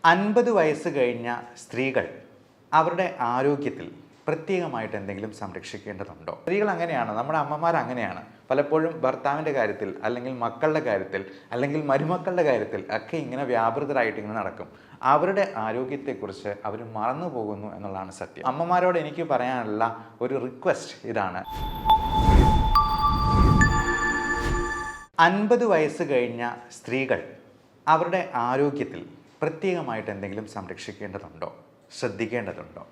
50 വയസ്സ് കഴിഞ്ഞ സ്ത്രീകൾ അവരുടെ ആരോഗ്യത്തിൽ പ്രത്യേകമായിട്ട് എന്തെങ്കിലും സംരക്ഷിക്കേണ്ടതുണ്ടോ? സ്ത്രീകൾ അങ്ങനെയാണ്, നമ്മുടെ അമ്മമാർ അങ്ങനെയാണ്. പലപ്പോഴും ഭർത്താവിൻ്റെ കാര്യത്തിൽ, അല്ലെങ്കിൽ മക്കളുടെ കാര്യത്തിൽ, അല്ലെങ്കിൽ മരുമക്കളുടെ കാര്യത്തിൽ ഒക്കെ ഇങ്ങനെ വ്യാപൃതരായിട്ട് ഇങ്ങനെ നടക്കും. അവരുടെ ആരോഗ്യത്തെക്കുറിച്ച് അവർ മറന്നു പോകുന്നു എന്നുള്ളതാണ് സത്യം. അമ്മമാരോട് എനിക്ക് പറയാനുള്ള ഒരു റിക്വസ്റ്റ് ഇതാണ്. 50 വയസ്സ് കഴിഞ്ഞ സ്ത്രീകൾ അവരുടെ ആരോഗ്യത്തിൽ പ്രത്യേകമായിട്ട് എന്തെങ്കിലും സംരക്ഷിക്കേണ്ടതുണ്ടോ, ശ്രദ്ധിക്കേണ്ടതുണ്ടോ?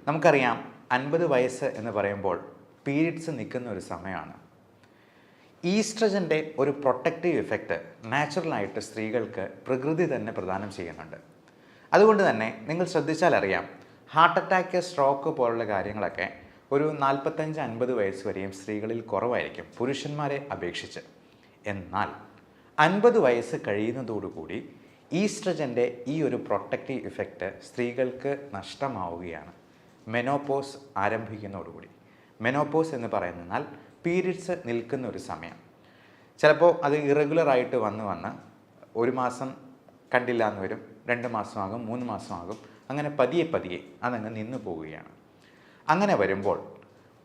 നമുക്കറിയാം, 50 വയസ്സ് എന്ന് പറയുമ്പോൾ പീരിയഡ്സ് നിൽക്കുന്ന ഒരു സമയമാണ്. ഈസ്ട്രജൻ്റെ ഒരു പ്രൊട്ടക്റ്റീവ് ഇഫക്റ്റ് നാച്ചുറലായിട്ട് സ്ത്രീകൾക്ക് പ്രകൃതി തന്നെ പ്രദാനം ചെയ്യുന്നുണ്ട്. അതുകൊണ്ട് തന്നെ നിങ്ങൾ ശ്രദ്ധിച്ചാൽ അറിയാം, ഹാർട്ട് അറ്റാക്ക്, സ്ട്രോക്ക് പോലുള്ള കാര്യങ്ങളൊക്കെ ഒരു 45-50 വയസ്സ് വരെയും സ്ത്രീകളിൽ കുറവായിരിക്കും പുരുഷന്മാരെ അപേക്ഷിച്ച്. എന്നാൽ 50 വയസ്സ് കഴിയുന്നതോടുകൂടി ഈസ്ട്രജൻ്റെ ഈ ഒരു പ്രൊട്ടക്റ്റീവ് ഇഫക്റ്റ് സ്ത്രീകൾക്ക് നഷ്ടമാവുകയാണ്. മെനോപോസ് ആരംഭിക്കുന്നതോടുകൂടി. മെനോപോസ് എന്ന് പറയുന്നതിനാൽ പീരിയഡ്സ് നിൽക്കുന്ന ഒരു സമയം. ചിലപ്പോൾ അത് ഇറഗുലറായിട്ട് വന്ന് ഒരു മാസം കണ്ടില്ല എന്ന് വരും, 2 മാസമാകും, 3 മാസമാകും, അങ്ങനെ പതിയെ അതങ്ങ് നിന്നു പോവുകയാണ്. അങ്ങനെ വരുമ്പോൾ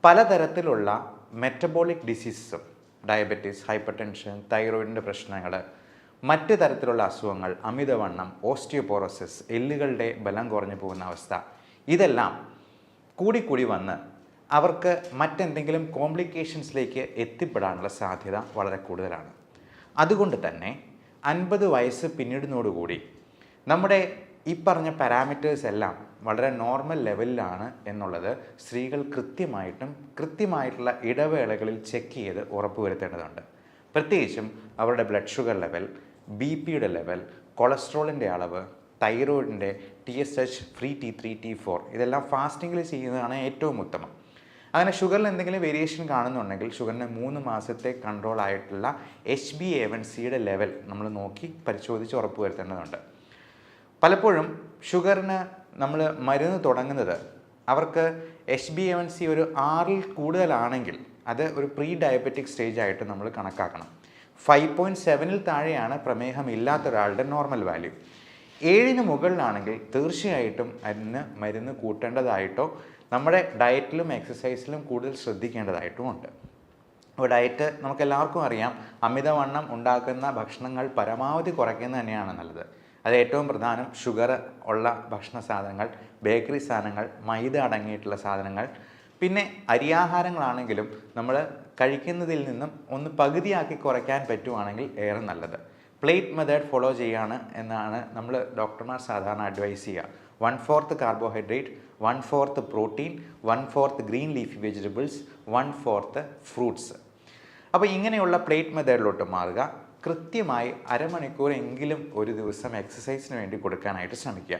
പലതരത്തിലുള്ള മെറ്റബോളിക് ഡിസീസസും, ഡയബറ്റീസ്, ഹൈപ്പർ ടെൻഷൻ, തൈറോയിഡിൻ്റെ പ്രശ്നങ്ങൾ, മറ്റ് തരത്തിലുള്ള അസുഖങ്ങൾ, അമിതവണ്ണം, ഓസ്റ്റിയോപോറോസിസ്, എല്ലുകളുടെ ബലം കുറഞ്ഞു പോകുന്ന അവസ്ഥ, ഇതെല്ലാം കൂടി വന്ന് അവർക്ക് മറ്റെന്തെങ്കിലും കോംപ്ലിക്കേഷൻസിലേക്ക് എത്തിപ്പെടാനുള്ള സാധ്യത വളരെ കൂടുതലാണ്. അതുകൊണ്ട് തന്നെ 50 വയസ്സ് പിന്നിടുന്നതോടുകൂടി നമ്മുടെ ഈ പറഞ്ഞ പാരാമീറ്റേഴ്സ് എല്ലാം വളരെ നോർമൽ ലെവലിലാണ് എന്നുള്ളത് സ്ത്രീകൾ കൃത്യമായിട്ടുള്ള ഇടവേളകളിൽ ചെക്ക് ചെയ്ത് ഉറപ്പുവരുത്തേണ്ടതുണ്ട്. പ്രത്യേകിച്ചും അവരുടെ ബ്ലഡ് ഷുഗർ ലെവൽ, BP-യുടെ ലെവൽ, കൊളസ്ട്രോളിൻ്റെ അളവ്, തൈറോയിഡിൻ്റെ TSH, ഫ്രീ T3, T4 ഇതെല്ലാം ഫാസ്റ്റിങ്ങിൽ ചെയ്യുന്നതാണ് ഏറ്റവും ഉത്തമം. അങ്ങനെ ഷുഗറിൽ എന്തെങ്കിലും വേരിയേഷൻ കാണുന്നുണ്ടെങ്കിൽ ഷുഗറിൻ്റെ 3 മാസത്തെ കൺട്രോൾ ആയിട്ടുള്ള HbA1cയുടെ ലെവൽ നമ്മൾ നോക്കി പരിശോധിച്ച് ഉറപ്പുവരുത്തേണ്ടതുണ്ട്. പലപ്പോഴും ഷുഗറിന് നമ്മൾ മരുന്ന് തുടങ്ങുന്നത് അവർക്ക് HbA1c ഒരു 6-ൽ കൂടുതലാണെങ്കിൽ അത് ഒരു പ്രീ ഡയബറ്റിക് സ്റ്റേജ് ആയിട്ട് നമ്മൾ കണക്കാക്കണം. 5.7-ൽ താഴെയാണ് പ്രമേഹം ഇല്ലാത്ത ഒരാളുടെ നോർമൽ വാല്യൂ. 7-ന് മുകളിലാണെങ്കിൽ തീർച്ചയായിട്ടും അതിന് മരുന്ന് കൂട്ടേണ്ടതായിട്ടോ നമ്മുടെ ഡയറ്റിലും എക്സസൈസിലും കൂടുതൽ ശ്രദ്ധിക്കേണ്ടതായിട്ടും ഉണ്ട്. അപ്പോൾ ഡയറ്റ് നമുക്കെല്ലാവർക്കും അറിയാം, അമിതവണ്ണം ഉണ്ടാക്കുന്ന ഭക്ഷണങ്ങൾ പരമാവധി കുറയ്ക്കുന്നത് തന്നെയാണ് നല്ലത്. അത് ഏറ്റവും പ്രധാനം ഷുഗർ ഉള്ള ഭക്ഷണ സാധനങ്ങൾ, ബേക്കറി സാധനങ്ങൾ, മൈദ അടങ്ങിയിട്ടുള്ള സാധനങ്ങൾ, പിന്നെ അരിയാഹാരങ്ങളാണെങ്കിലും നമ്മൾ കഴിക്കുന്നതിൽ നിന്നും ഒന്ന് പകുതിയാക്കി കുറയ്ക്കാൻ പറ്റുവാണെങ്കിൽ ഏറെ നല്ലത്. പ്ലേറ്റ് മെത്തേഡ് ഫോളോ ചെയ്യാണ് എന്നാണ് നമ്മൾ ഡോക്ടർമാർ സാധാരണ അഡ്വൈസ് ചെയ്യുക. 1/4 carbohydrate, 1/4 protein, 1/4 green leafy vegetables, 1/4 fruits. അപ്പോൾ ഇങ്ങനെയുള്ള പ്ലേറ്റ് മെത്തേഡിലോട്ട് മാറുക. കൃത്യമായി അരമണിക്കൂറെങ്കിലും ഒരു ദിവസം എക്സസൈസിന് വേണ്ടി കൊടുക്കാനായിട്ട് ശ്രമിക്കുക.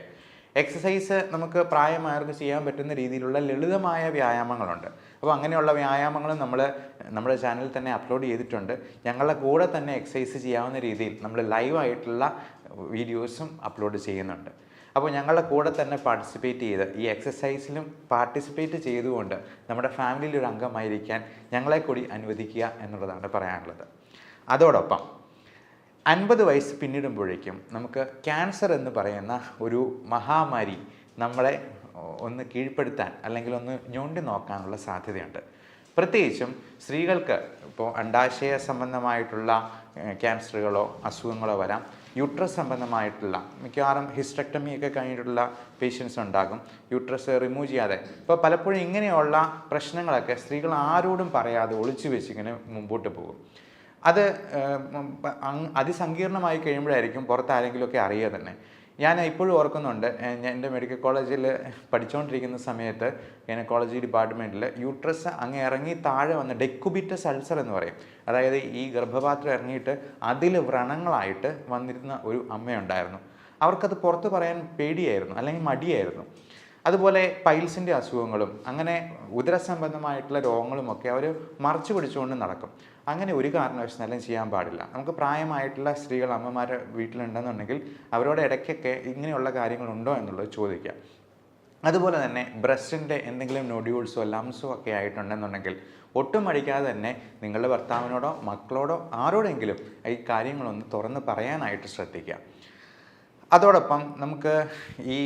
എക്സസൈസ് നമുക്ക് പ്രായമായവർക്ക് ചെയ്യാൻ പറ്റുന്ന രീതിയിലുള്ള ലളിതമായ വ്യായാമങ്ങളുണ്ട്. അപ്പോൾ അങ്ങനെയുള്ള വ്യായാമങ്ങളും നമ്മൾ നമ്മുടെ ചാനലിൽ തന്നെ അപ്ലോഡ് ചെയ്തിട്ടുണ്ട്. ഞങ്ങളുടെ കൂടെ തന്നെ എക്സസൈസ് ചെയ്യാവുന്ന രീതിയിൽ നമ്മൾ ലൈവായിട്ടുള്ള വീഡിയോസും അപ്ലോഡ് ചെയ്യുന്നുണ്ട്. അപ്പോൾ ഞങ്ങളുടെ കൂടെ തന്നെ പാർട്ടിസിപ്പേറ്റ് ചെയ്ത് ഈ എക്സസൈസിലും പാർട്ടിസിപ്പേറ്റ് ചെയ്തുകൊണ്ട് നമ്മുടെ ഫാമിലിയിൽ ഒരു അംഗമായിരിക്കാൻ ഞങ്ങളെ കൂടി അനുവദിക്കുക എന്നുള്ളതാണ് പറയാനുള്ളത്. അതോടൊപ്പം 50 വയസ്സ് പിന്നിടുമ്പോഴേക്കും നമുക്ക് ക്യാൻസർ എന്ന് പറയുന്ന ഒരു മഹാമാരി നമ്മളെ ഒന്ന് കീഴ്പ്പെടുത്താൻ അല്ലെങ്കിൽ ഒന്ന് ഞൊണ്ടി നോക്കാനുള്ള സാധ്യതയുണ്ട്. പ്രത്യേകിച്ചും സ്ത്രീകൾക്ക് ഇപ്പോൾ അണ്ഡാശയ സംബന്ധമായിട്ടുള്ള ക്യാൻസറുകളോ അസുഖങ്ങളോ വരാം. യൂട്രസ് സംബന്ധമായിട്ടുള്ള മിക്കവാറും ഹിസ്റ്റക്ടമിയൊക്കെ കഴിഞ്ഞിട്ടുള്ള പേഷ്യൻസ് ഉണ്ടാകും. യൂട്രസ് റിമൂവ് ചെയ്യാതെ ഇപ്പോൾ പലപ്പോഴും ഇങ്ങനെയുള്ള പ്രശ്നങ്ങളൊക്കെ സ്ത്രീകൾ ആരോടും പറയാതെ ഒളിച്ചു വെച്ചിങ്ങനെ മുമ്പോട്ട് പോകും. അത് അതിസങ്കീർണമായി കഴിയുമ്പോഴായിരിക്കും പുറത്താരെങ്കിലുമൊക്കെ അറിയുക തന്നെ. ഞാൻ ഇപ്പോഴും ഓർക്കുന്നുണ്ട്, എൻ്റെ മെഡിക്കൽ കോളേജിൽ പഠിച്ചുകൊണ്ടിരിക്കുന്ന സമയത്ത് ഗൈനക്കോളജി ഡിപ്പാർട്ട്മെൻറ്റിൽ യൂട്രസ് അങ്ങ് ഇറങ്ങി താഴെ വന്ന് ഡെക്കുബിറ്റസ് അൾസർ എന്ന് പറയും, അതായത് ഈ ഗർഭപാത്രം ഇറങ്ങിയിട്ട് അതിൽ വ്രണങ്ങളായിട്ട് വന്നിരുന്ന ഒരു അമ്മയുണ്ടായിരുന്നു. അവർക്കത് പുറത്ത് പറയാൻ പേടിയായിരുന്നു, അല്ലെങ്കിൽ മടിയായിരുന്നു. അതുപോലെ പൈൽസിൻ്റെ അസുഖങ്ങളും അങ്ങനെ ഉദരസംബന്ധമായിട്ടുള്ള രോഗങ്ങളുമൊക്കെ അവർ മറച്ചു പിടിച്ചുകൊണ്ട് നടക്കും. അങ്ങനെ ഒരു കാരണവശാലും ചെയ്യാൻ പാടില്ല. നമുക്ക് പ്രായമായിട്ടുള്ള സ്ത്രീകൾ, അമ്മമാർ വീട്ടിലുണ്ടെന്നുണ്ടെങ്കിൽ അവരോട് ഇടയ്ക്കൊക്കെ ഇങ്ങനെയുള്ള കാര്യങ്ങളുണ്ടോ എന്നുള്ളത് ചോദിക്കാം. അതുപോലെ തന്നെ ബ്രസ്റ്റിൻ്റെ എന്തെങ്കിലും നൊഡ്യൂൾസോ ലംസോ ഒക്കെ ആയിട്ടുണ്ടെന്നുണ്ടെങ്കിൽ ഒട്ടും മടിക്കാതെ തന്നെ നിങ്ങളുടെ ഭർത്താവിനോടോ മക്കളോടോ ആരോടെങ്കിലും ഈ കാര്യങ്ങളൊന്ന് തുറന്ന് പറയാനായിട്ട് ശ്രദ്ധിക്കുക. അതോടൊപ്പം നമുക്ക് ഈ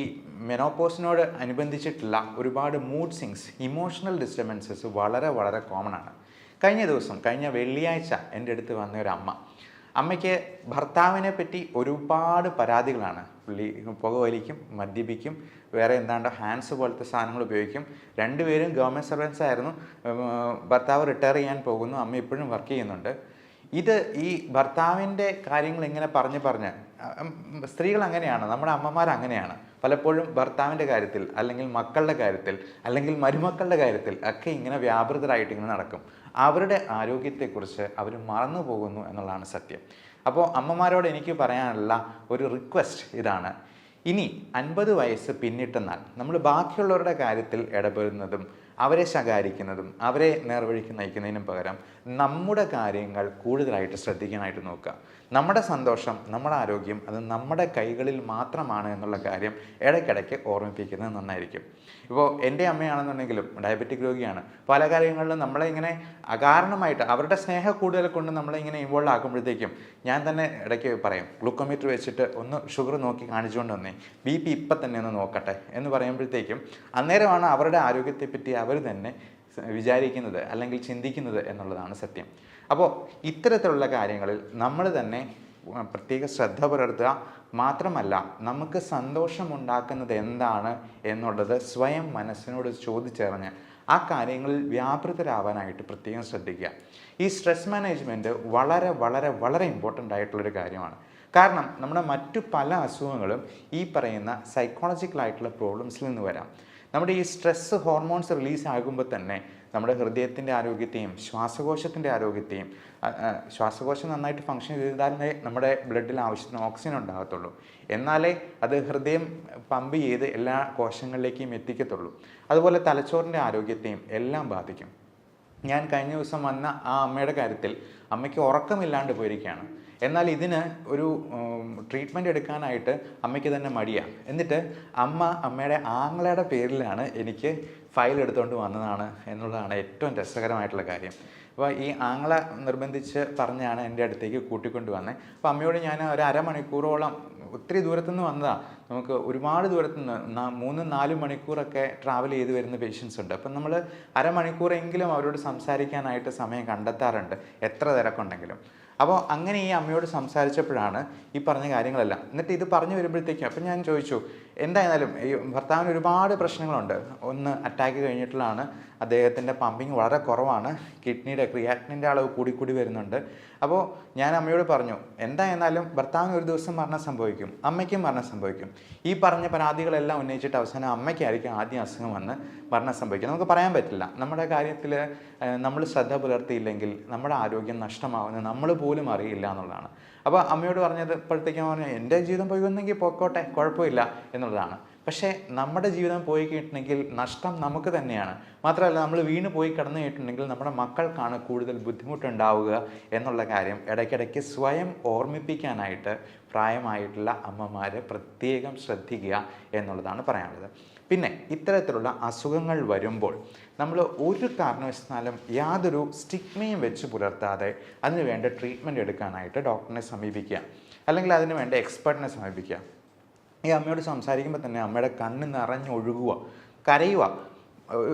മെനോപോസിനോട് അനുബന്ധിച്ചിട്ടുള്ള ഒരുപാട് മൂഡ് സ്വിങ്സ്, ഇമോഷണൽ ഡിസ്റ്റർബൻസസ് വളരെ വളരെ കോമൺ ആണ്. കഴിഞ്ഞ വെള്ളിയാഴ്ച എൻ്റെ അടുത്ത് വന്ന ഒരു അമ്മയ്ക്ക് ഭർത്താവിനെ പറ്റി ഒരുപാട് പരാതികളാണ്. പുള്ളി പുകവലിക്കും, മദ്യപിക്കും, വേറെ എന്താണ്ട് ഹാൻഡ്സ് പോലത്തെ സാധനങ്ങൾ ഉപയോഗിക്കും. രണ്ടുപേരും ഗവൺമെൻറ് സർവൻസ് ആയിരുന്നു. ഭർത്താവ് റിട്ടയർ ചെയ്യാൻ പോകുന്നു, അമ്മ ഇപ്പോഴും വർക്ക് ചെയ്യുന്നുണ്ട്. ഇത് ഈ ഭർത്താവിൻ്റെ കാര്യങ്ങൾ ഇങ്ങനെ പറഞ്ഞ് സ്ത്രീകൾ അങ്ങനെയാണ്, നമ്മുടെ അമ്മമാർ അങ്ങനെയാണ്. പലപ്പോഴും ഭർത്താവിൻ്റെ കാര്യത്തിൽ, അല്ലെങ്കിൽ മക്കളുടെ കാര്യത്തിൽ, അല്ലെങ്കിൽ മരുമക്കളുടെ കാര്യത്തിൽ ഒക്കെ ഇങ്ങനെ വ്യാപൃതരായിട്ട് ഇങ്ങനെ നടക്കും. അവരുടെ ആരോഗ്യത്തെക്കുറിച്ച് അവർ മറന്നു പോകുന്നു എന്നുള്ളതാണ് സത്യം. അപ്പോൾ അമ്മമാരോട് എനിക്ക് പറയാനുള്ള ഒരു റിക്വസ്റ്റ് ഇതാണ്: ഇനി 50 വയസ്സ് പിന്നിട്ടെന്നാൽ നമ്മൾ ബാക്കിയുള്ളവരുടെ കാര്യത്തിൽ ഇടപെടുന്നതും അവരെ ശകാരിക്കുന്നതും അവരെ നേർവഴിക്ക് നയിക്കുന്നതിനും പകരം നമ്മുടെ കാര്യങ്ങൾ കൂടുതലായിട്ട് ശ്രദ്ധിക്കാനായിട്ട് നോക്കുക. നമ്മുടെ സന്തോഷം, നമ്മുടെ ആരോഗ്യം അത് നമ്മുടെ കൈകളിൽ മാത്രമാണ് എന്നുള്ള കാര്യം ഇടയ്ക്കിടയ്ക്ക് ഓർമ്മിപ്പിക്കുന്നത് നന്നായിരിക്കും. ഇപ്പോൾ എൻ്റെ അമ്മയാണെന്നുണ്ടെങ്കിലും ഡയബറ്റിക് രോഗിയാണ്. പല കാര്യങ്ങളിലും നമ്മളെ ഇങ്ങനെ അകാരണമായിട്ട് അവരുടെ സ്നേഹം കൂടുതൽ കൊണ്ട് നമ്മളെ ഇങ്ങനെ ഇൻവോൾവ് ആക്കുമ്പോഴത്തേക്കും ഞാൻ തന്നെ ഇടയ്ക്ക് പറയും, ഗ്ലൂക്കോമീറ്റർ വെച്ചിട്ട് ഒന്ന് ഷുഗർ നോക്കി കാണിച്ചുകൊണ്ട് വന്നേ, BP ഇപ്പം തന്നെ ഒന്ന് നോക്കട്ടെ എന്ന് പറയുമ്പോഴത്തേക്കും അന്നേരമാണ് അവരുടെ ആരോഗ്യത്തെപ്പറ്റി അവർ തന്നെ വിചാരിക്കുന്നത് അല്ലെങ്കിൽ ചിന്തിക്കുന്നത് എന്നുള്ളതാണ് സത്യം. അപ്പോൾ ഇത്തരത്തിലുള്ള കാര്യങ്ങളിൽ നമ്മൾ തന്നെ പ്രത്യേക ശ്രദ്ധ പുലർത്തുക. മാത്രമല്ല, നമുക്ക് സന്തോഷമുണ്ടാക്കുന്നത് എന്താണ് എന്നുള്ളത് സ്വയം മനസ്സിനോട് ചോദിച്ചറിഞ്ഞ് ആ കാര്യങ്ങളിൽ വ്യാപൃതരാവാനായിട്ട് പ്രത്യേകം ശ്രദ്ധിക്കുക. ഈ സ്ട്രെസ് മാനേജ്മെൻറ്റ് വളരെ വളരെ വളരെ ഇമ്പോർട്ടൻ്റ് ആയിട്ടുള്ളൊരു കാര്യമാണ്. കാരണം നമ്മുടെ മറ്റു പല അസുഖങ്ങളും ഈ പറയുന്ന സൈക്കോളജിക്കലായിട്ടുള്ള പ്രോബ്ലംസിൽ നിന്ന് വരാം. നമ്മുടെ ഈ സ്ട്രെസ് ഹോർമോൺസ് റിലീസ് ആകുമ്പോൾ തന്നെ നമ്മുടെ ഹൃദയത്തിൻ്റെ ആരോഗ്യത്തെയും ശ്വാസകോശത്തിൻ്റെ ആരോഗ്യത്തെയും, ശ്വാസകോശം നന്നായിട്ട് ഫങ്ഷൻ ചെയ്താലേ നമ്മുടെ ബ്ലഡിൽ ആവശ്യത്തിന് ഓക്സിജൻ ഉണ്ടാകത്തുള്ളൂ. എന്നാലേ അത് ഹൃദയം പമ്പ് ചെയ്ത് എല്ലാ കോശങ്ങളിലേക്കും എത്തിക്കത്തുള്ളൂ. അതുപോലെ തലച്ചോറിൻ്റെ ആരോഗ്യത്തെയും എല്ലാം ബാധിക്കും. ഞാൻ കഴിഞ്ഞ ദിവസം വന്ന ആ അമ്മയുടെ കാര്യത്തിൽ അമ്മയ്ക്ക് ഉറക്കമില്ലാണ്ട് പോയിരിക്കുകയാണ്. എന്നാൽ ഇതിന് ഒരു ട്രീറ്റ്മെൻറ്റ് എടുക്കാനായിട്ട് അമ്മയ്ക്ക് തന്നെ മടിയാണ്. എന്നിട്ട് അമ്മയുടെ ആങ്ങളയുടെ പേരിലാണ് എനിക്ക് ഫയൽ എടുത്തുകൊണ്ട് വന്നതാണ് എന്നുള്ളതാണ് ഏറ്റവും രസകരമായിട്ടുള്ള കാര്യം. അപ്പോൾ ഈ ആങ്ങള നിർബന്ധിച്ച് പറഞ്ഞാണ് എൻ്റെ അടുത്തേക്ക് കൂട്ടിക്കൊണ്ട് വന്നത്. അപ്പോൾ അമ്മയോട് ഞാൻ ഒരു അരമണിക്കൂറോളം, ഒത്തിരി ദൂരത്തുനിന്ന് വന്നതാണ്, നമുക്ക് ഒരുപാട് ദൂരത്തുനിന്ന് 3-4 മണിക്കൂറൊക്കെ ട്രാവൽ ചെയ്ത് വരുന്ന പേഷ്യൻസ് ഉണ്ട്. അപ്പം നമ്മൾ അരമണിക്കൂറെങ്കിലും അവരോട് സംസാരിക്കാനായിട്ട് സമയം കണ്ടെത്താറുണ്ട്, എത്ര തിരക്കുണ്ടെങ്കിലും. അപ്പോൾ അങ്ങനെ ഈ അമ്മയോട് സംസാരിച്ചപ്പോഴാണ് ഈ പറഞ്ഞ കാര്യങ്ങളെല്ലാം. എന്നിട്ട് ഇത് പറഞ്ഞു വരുമ്പോഴത്തേക്കും അപ്പം ഞാൻ ചോദിച്ചു, എന്തായാലും ഈ ഭർത്താവിന് ഒരുപാട് പ്രശ്നങ്ങളുണ്ട്. ഒന്ന് അറ്റാക്ക് കഴിഞ്ഞിട്ടുള്ളതാണ്, അദ്ദേഹത്തിൻ്റെ പമ്പിങ് വളരെ കുറവാണ്, കിഡ്നിയുടെ ക്രിയാറ്റിനിൻ്റെ അളവ് കൂടി വരുന്നുണ്ട്. അപ്പോൾ ഞാൻ അമ്മയോട് പറഞ്ഞു, എന്തായിരുന്നാലും ഭർത്താവിന് ഒരു ദിവസം മരണം സംഭവിക്കും, അമ്മയ്ക്കും മരണം സംഭവിക്കും. ഈ പറഞ്ഞ പരാതികളെല്ലാം ഉന്നയിച്ചിട്ട് അവസാനം അമ്മയ്ക്കായിരിക്കും ആദ്യം അസുഖം വന്ന് മരണം സംഭവിക്കും. നമുക്ക് പറയാൻ പറ്റില്ല. നമ്മുടെ കാര്യത്തിൽ നമ്മൾ ശ്രദ്ധ പുലർത്തിയില്ലെങ്കിൽ നമ്മുടെ ആരോഗ്യം നഷ്ടമാവുന്നത് നമ്മൾ പോലും അറിയില്ല എന്നുള്ളതാണ്. അപ്പോൾ അമ്മയോട് പറഞ്ഞത് ഇപ്പോഴത്തേക്കും പറഞ്ഞു, എൻ്റെ ജീവിതം പോയി വന്നെങ്കിൽ പോയിക്കോട്ടെ, കുഴപ്പമില്ല എന്നുള്ളതാണ്. പക്ഷേ നമ്മുടെ ജീവിതം പോയി കഴിഞ്ഞിട്ടുണ്ടെങ്കിൽ നഷ്ടം നമുക്ക് തന്നെയാണ്. മാത്രമല്ല, നമ്മൾ വീണ് പോയി കിടന്നു കഴിഞ്ഞിട്ടുണ്ടെങ്കിൽ നമ്മുടെ മക്കൾക്കാണ് കൂടുതൽ ബുദ്ധിമുട്ടുണ്ടാവുക എന്നുള്ള കാര്യം ഇടയ്ക്കിടയ്ക്ക് സ്വയം ഓർമ്മിപ്പിക്കാനായിട്ട് പ്രായമായിട്ടുള്ള അമ്മമാർ പ്രത്യേകം ശ്രദ്ധിക്കുക എന്നുള്ളതാണ് പറയാനുള്ളത്. പിന്നെ ഇത്തരത്തിലുള്ള അസുഖങ്ങൾ വരുമ്പോൾ നമ്മൾ ഒരു കാരണവശാലും യാതൊരു സ്റ്റിഗ്മയും വെച്ച് പുലർത്താതെ അതിന് വേണ്ട ട്രീറ്റ്മെൻറ്റ് എടുക്കാനായിട്ട് ഡോക്ടറിനെ സമീപിക്കുക, അല്ലെങ്കിൽ അതിന് വേണ്ട എക്സ്പെർട്ടിനെ സമീപിക്കുക. ഈ അമ്മയോട് സംസാരിക്കുമ്പോൾ തന്നെ അമ്മയുടെ കണ്ണ് നിറഞ്ഞൊഴുകുക, കരയുക.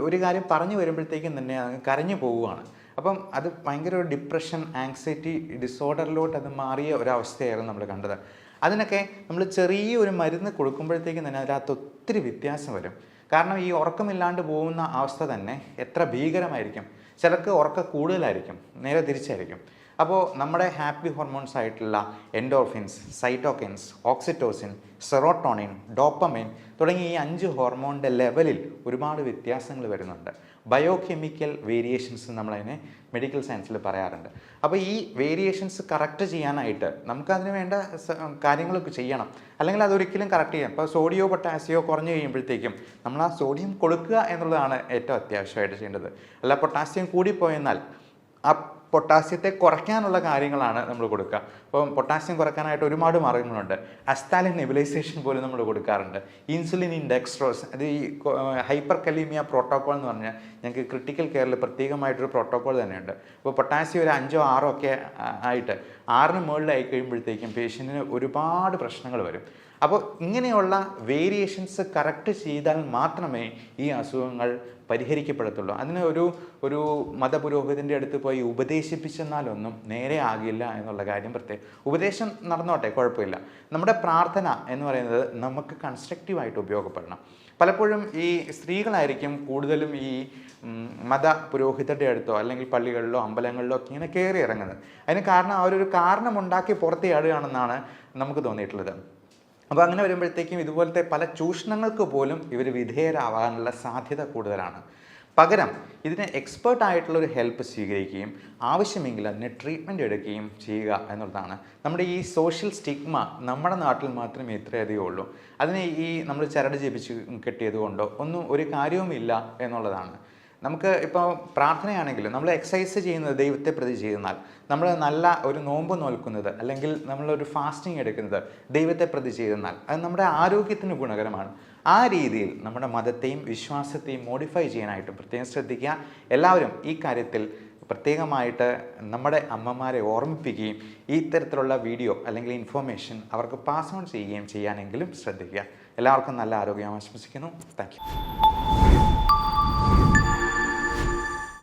ഒരു കാര്യം പറഞ്ഞു വരുമ്പോഴത്തേക്കും തന്നെ കരഞ്ഞു പോവുകയാണ്. അപ്പം അത് ഭയങ്കര ഒരു ഡിപ്രഷൻ, ആങ്സൈറ്റി ഡിസോർഡറിലോട്ട് അത് മാറിയ ഒരവസ്ഥയായിരുന്നു നമ്മൾ കണ്ടത്. അതിനൊക്കെ നമ്മൾ ചെറിയൊരു മരുന്ന് കൊടുക്കുമ്പോഴത്തേക്കും തന്നെ അതിനകത്ത് ഒത്തിരി വ്യത്യാസം വരും. കാരണം ഈ ഉറക്കമില്ലാണ്ട് പോകുന്ന അവസ്ഥ തന്നെ എത്ര ഭീകരമായിരിക്കും. ചിലർക്ക് ഉറക്കം കൂടുതലായിരിക്കും, നേരെ തിരിച്ചായിരിക്കും. അപ്പോൾ നമ്മുടെ ഹാപ്പി ഹോർമോൺസ് ആയിട്ടുള്ള എൻഡോർഫിൻസ്, സൈറ്റോകിൻസ്, ഓക്സിറ്റോസിൻ, സെറോട്ടോണിൻ, ഡോപ്പമൈൻ തുടങ്ങിയ ഈ 5 ഹോർമോണിൻ്റെ ലെവലിൽ ഒരുപാട് വ്യത്യാസങ്ങൾ വരുന്നുണ്ട്. ബയോകെമിക്കൽ വേരിയേഷൻസ് നമ്മളതിനെ മെഡിക്കൽ സയൻസിൽ പറയാറുണ്ട്. അപ്പോൾ ഈ വേരിയേഷൻസ് കറക്റ്റ് ചെയ്യാനായിട്ട് നമുക്കതിന് വേണ്ട കാര്യങ്ങളൊക്കെ ചെയ്യണം, അല്ലെങ്കിൽ അതൊരിക്കലും കറക്റ്റ് ചെയ്യാം. ഇപ്പോൾ സോഡിയോ പൊട്ടാസിയോ കുറഞ്ഞു കഴിയുമ്പോഴത്തേക്കും നമ്മൾ ആ സോഡിയം കൊടുക്കുക എന്നുള്ളതാണ് ഏറ്റവും അത്യാവശ്യമായിട്ട് ചെയ്യേണ്ടത്. അല്ല പൊട്ടാസ്യം കൂടിപ്പോയെന്നാൽ ആ പൊട്ടാസ്യത്തെ കുറയ്ക്കാനുള്ള കാര്യങ്ങളാണ് നമ്മൾ കൊടുക്കുക. അപ്പം പൊട്ടാസ്യം കുറയ്ക്കാനായിട്ട് ഒരുപാട് മാർഗ്ഗങ്ങളുണ്ട്. അസ്താലിൻ നെബുലൈസേഷൻ പോലും നമ്മൾ കൊടുക്കാറുണ്ട്. ഇൻസുലിൻ ഇൻഡെക്സ്ട്രോസ്, അത് ഈ ഹൈപ്പർ കലീമിയ പ്രോട്ടോക്കോൾ എന്ന് പറഞ്ഞാൽ ഞങ്ങൾക്ക് ക്രിട്ടിക്കൽ കെയറിൽ പ്രത്യേകമായിട്ടൊരു പ്രോട്ടോക്കോൾ തന്നെയുണ്ട്. അപ്പോൾ പൊട്ടാസ്യം ഒരു 5 or 6 ഒക്കെ ആയിട്ട് 6ന് മുകളിലായി കഴിയുമ്പോഴത്തേക്കും പേഷ്യൻറ്റിന് ഒരുപാട് പ്രശ്നങ്ങൾ വരും. അപ്പോൾ ഇങ്ങനെയുള്ള വേരിയേഷൻസ് കറക്റ്റ് ചെയ്താൽ മാത്രമേ ഈ അസുഖങ്ങൾ പരിഹരിക്കപ്പെടത്തുള്ളൂ. അതിന് ഒരു മതപുരോഹിതൻ്റെ അടുത്ത് പോയി ഉപദേശിപ്പിച്ചെന്നാലൊന്നും നേരെ ആകില്ല എന്നുള്ള കാര്യം പ്രത്യേകം. ഉപദേശം നടന്നോട്ടെ, കുഴപ്പമില്ല. നമ്മുടെ പ്രാർത്ഥന എന്ന് പറയുന്നത് നമുക്ക് കൺസ്ട്രക്റ്റീവായിട്ട് ഉപയോഗപ്പെടണം. പലപ്പോഴും ഈ സ്ത്രീകളായിരിക്കും കൂടുതലും ഈ മത പുരോഹിതരുടെ അടുത്തോ അല്ലെങ്കിൽ പള്ളികളിലോ അമ്പലങ്ങളിലോ ഒക്കെ ഇങ്ങനെ കയറി ഇറങ്ങുന്നത്. അതിന് കാരണം അവരൊരു കാരണമുണ്ടാക്കി പുറത്ത് ചാടുകയാണെന്നാണ് നമുക്ക് തോന്നിയിട്ടുള്ളത്. അപ്പോൾ അങ്ങനെ വരുമ്പോഴത്തേക്കും ഇതുപോലത്തെ പല ചൂഷണങ്ങൾക്ക് പോലും ഇവർ വിധേയരാവാനുള്ള സാധ്യത കൂടുതലാണ്. പകരം ഇതിന് എക്സ്പേർട്ടായിട്ടുള്ളൊരു ഹെൽപ്പ് സ്വീകരിക്കുകയും ആവശ്യമെങ്കിൽ അതിന് ട്രീറ്റ്മെൻറ്റ് എടുക്കുകയും ചെയ്യുക എന്നുള്ളതാണ്. നമ്മുടെ ഈ സോഷ്യൽ സ്റ്റിഗ്മ നമ്മുടെ നാട്ടിൽ മാത്രമേ ഇത്രയധികം ഉള്ളൂ. അതിനെ ഈ നമ്മൾ ചരട് ജപിച്ച് കെട്ടിയത് കൊണ്ടോ ഒന്നും ഒരു കാര്യവുമില്ല എന്നുള്ളതാണ്. നമുക്ക് ഇപ്പോൾ പ്രാർത്ഥനയാണെങ്കിലും നമ്മൾ എക്സസൈസ് ചെയ്യുന്നത് ദൈവത്തെ പ്രതി ചെയ്യുന്നാൽ, നമ്മൾ നല്ല ഒരു നോമ്പ് നോൽക്കുന്നത് അല്ലെങ്കിൽ നമ്മളൊരു ഫാസ്റ്റിംഗ് എടുക്കുന്നത് ദൈവത്തെ പ്രതി ചെയ്യുന്നാൽ അത് നമ്മുടെ ആരോഗ്യത്തിന് ഗുണകരമാണ്. ആ രീതിയിൽ നമ്മുടെ മതത്തെയും വിശ്വാസത്തെയും മോഡിഫൈ ചെയ്യാനായിട്ട് പ്രത്യേകം ശ്രദ്ധിക്കുക. എല്ലാവരും ഈ കാര്യത്തിൽ പ്രത്യേകമായിട്ട് നമ്മുടെ അമ്മമാരെ ഓർമ്മിപ്പിക്കുകയും ഈ തരത്തിലുള്ള വീഡിയോ അല്ലെങ്കിൽ ഇൻഫോർമേഷൻ അവർക്ക് പാസ് ഓൺ ചെയ്യുകയും ചെയ്യാനെങ്കിലും ശ്രദ്ധിക്കുക. എല്ലാവർക്കും നല്ല ആരോഗ്യം ആശംസിക്കുന്നു. Thank you.